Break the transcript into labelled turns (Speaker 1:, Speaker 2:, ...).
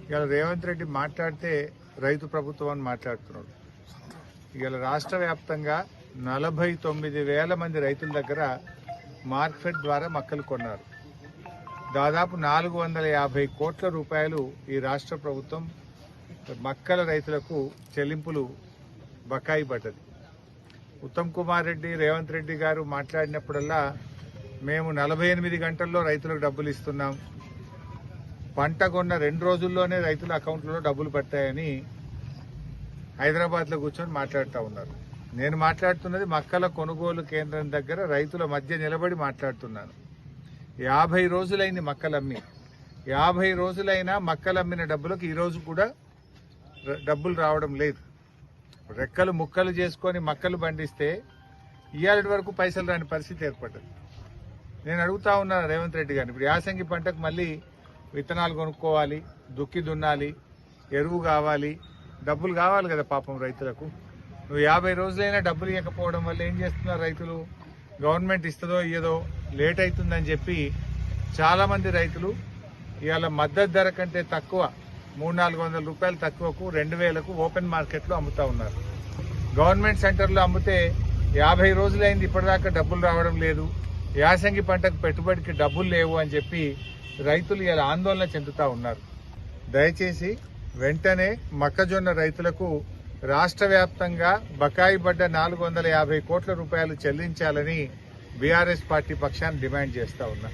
Speaker 1: ఇవాళ రేవంత్ రెడ్డి మాట్లాడితే రైతు ప్రభుత్వం అని మాట్లాడుతున్నాడు. ఇవాళ రాష్ట్ర వ్యాప్తంగా 49,000 మంది రైతుల దగ్గర మార్కెట్ ద్వారా మక్కలు కొన్నారు. దాదాపు 450 కోట్ల రూపాయలు ఈ రాష్ట్ర ప్రభుత్వం మక్కల రైతులకు చెల్లింపులు బకాయి పడ్డది. ఉత్తమ్ కుమార్ రెడ్డి, రేవంత్ రెడ్డి గారు మాట్లాడినప్పుడల్లా మేము 48 గంటల్లో రైతులకు డబ్బులు ఇస్తున్నాం, పంట కొన్న 2 రోజుల్లోనే రైతుల అకౌంట్లలో డబ్బులు పట్టాయని హైదరాబాద్లో కూర్చొని మాట్లాడుతూ ఉన్నారు. నేను మాట్లాడుతున్నది మక్కల కొనుగోలు కేంద్రం దగ్గర రైతుల మధ్య నిలబడి మాట్లాడుతున్నాను. 50 రోజులైంది మక్కలమ్మి. 50 రోజులైనా మక్కలమ్మిన డబ్బులకు ఈరోజు కూడా డబ్బులు రావడం లేదు. రెక్కలు ముక్కలు చేసుకొని మక్కలు పండిస్తే ఇవాళ వరకు పైసలు రాని పరిస్థితి ఏర్పడ్డది. నేను అడుగుతా ఉన్నాను రేవంత్ రెడ్డి గారిని, ఇప్పుడు యాసంగి పంటకు మళ్ళీ విత్తనాలు కొనుక్కోవాలి, దుక్కి దున్నాలి, ఎరువు కావాలి, డబ్బులు కావాలి కదా పాపం రైతులకు. నువ్వు 50 రోజులైనా డబ్బులు ఇవ్వకపోవడం వల్ల ఏం చేస్తున్నారు రైతులు? గవర్నమెంట్ ఇస్తుందో ఇయ్యదో లేట్ అవుతుందని చెప్పి చాలా మంది రైతులు ఇవాళ మద్దతు ధర కంటే తక్కువ 300-400 రూపాయలు తక్కువకు 2,000కు ఓపెన్ మార్కెట్లో అమ్ముతా ఉన్నారు. గవర్నమెంట్ సెంటర్లో అమ్మితే 50 రోజులైంది ఇప్పటిదాకా డబ్బులు రావడం లేదు, యాసంగి పంటకు పెట్టుబడికి డబ్బులు లేవు అని చెప్పి రైతులు ఇలా ఆందోళన చెందుతా ఉన్నారు. దయచేసి వెంటనే మొక్కజొన్న రైతులకు రాష్ట్ర వ్యాప్తంగా బకాయి పడ్డ 450 కోట్ల రూపాయలు చెల్లించాలని బీఆర్ఎస్ పార్టీ పక్షాన్ని డిమాండ్ చేస్తా ఉన్నా.